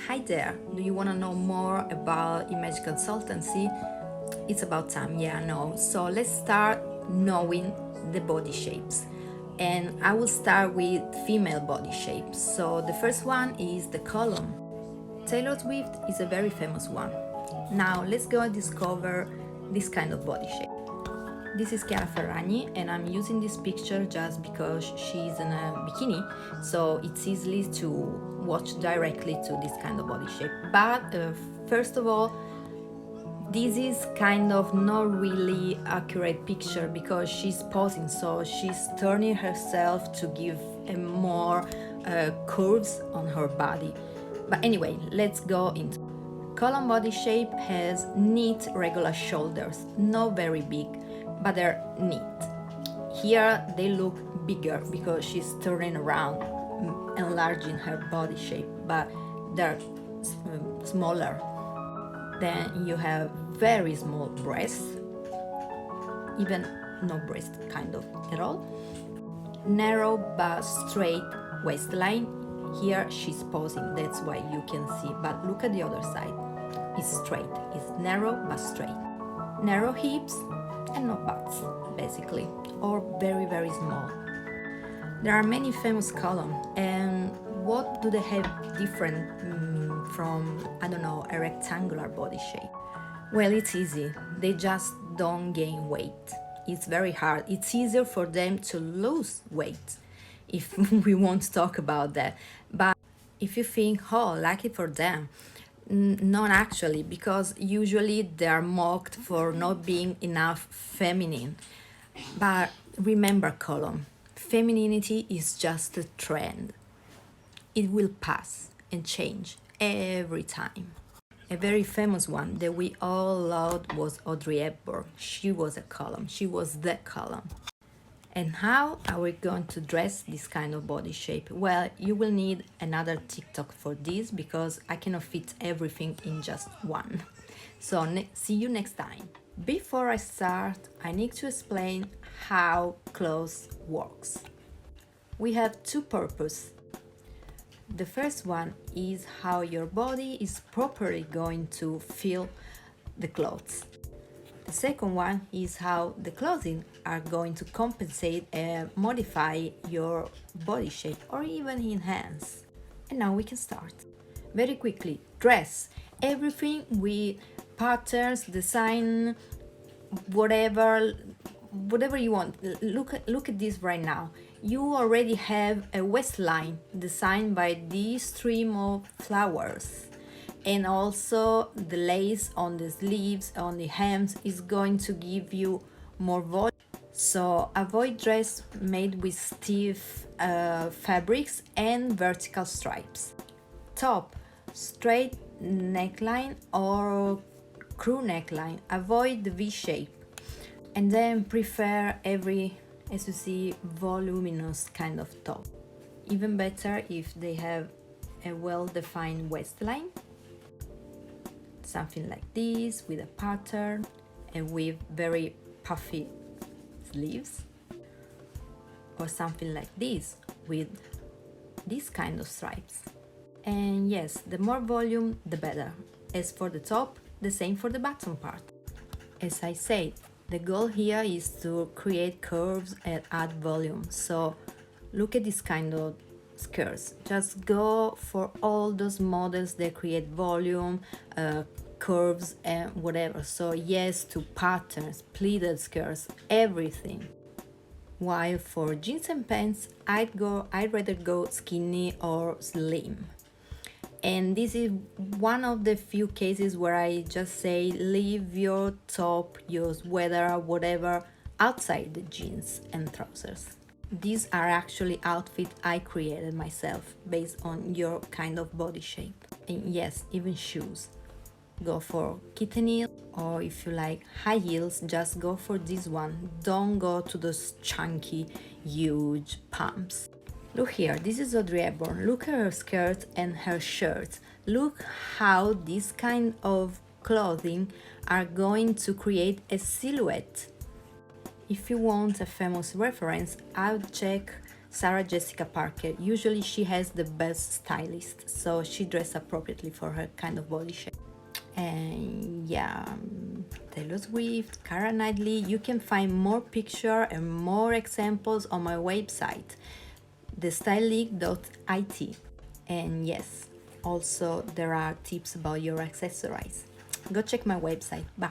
Hi there, do you want to know more about image consultancy? It's about time, yeah, I know. So let's start knowing the body shapes. And I will start with female body shapes. So the first one is the column. Taylor Swift is a very famous one. Now let's go and discover this kind of body shape. This is Chiara Ferragni, and I'm using this picture just because she's in a bikini, so it's easily to watch directly to this kind of body shape. But first of all, this is kind of not really accurate picture because she's posing, so she's turning herself to give a more curves on her body. But anyway, let's go into column. Body shape has neat regular shoulders, not very big, but they're neat. Here they look bigger because she's turning around, enlarging her body shape, but they're smaller. Then you have very small breasts, even no breast kind of at all. Narrow but straight waistline. Here she's posing, that's why you can see, but look at the other side. It's straight, it's narrow but straight. Narrow hips and no butts, basically, or very small. There are many famous columns, and what do they have different from, I don't know, a rectangular body shape? Well, it's easy. They just don't gain weight. It's very hard. It's easier for them to lose weight, if we want to talk about that. But if you think, oh, lucky for them, not actually, because usually they are mocked for not being enough feminine. But remember, column, femininity is just a trend. It will pass and change every time. A very famous one that we all loved was Audrey Hepburn. She was a column, she was the column. And how are we going to dress this kind of body shape? Well, you will need another TikTok for this because I cannot fit everything in just one. So see you next time. Before I start, I need to explain how clothes works. We have two purposes. The first one is how your body is properly going to feel the clothes. The second one is how the clothing are going to compensate and modify your body shape or even enhance. And now we can start. Very quickly, dress. Everything with patterns, design, whatever you want. Look at this right now. You already have a waistline designed by this stream of flowers, and also the lace on the sleeves, on the hems is going to give you more volume. So avoid dress made with stiff fabrics and vertical stripes. Top, straight neckline or crew neckline. Avoid the V shape. And then prefer every, as you see, voluminous kind of top. Even better if they have a well-defined waistline, something like this with a pattern and with very puffy sleeves, or something like this with this kind of stripes. And yes, the more volume the better. As for the top, the same for the bottom part. As I said, the goal here is to create curves and add volume. So look at this kind of skirts. Just go for all those models that create volume, curves and whatever. So yes to patterns, pleated skirts, everything. While for jeans and pants, I'd rather go skinny or slim. And this is one of the few cases where I just say leave your top, your sweater, whatever outside the jeans and trousers. These are actually outfits I created myself based on your kind of body shape. And yes, even shoes. Go for kitten heel, or if you like high heels, just go for this one. Don't go to those chunky, huge pumps. Look here, this is Audrey Hepburn. Look at her skirt and her shirt. Look how this kind of clothing are going to create a silhouette. If you want a famous reference, I would check Sarah Jessica Parker. Usually she has the best stylist, so she dressed appropriately for her kind of body shape. And yeah, Taylor Swift, Cara Knightley. You can find more picture and more examples on my website, thestylegeek.it. And yes, also there are tips about your accessories. Go check my website. Bye.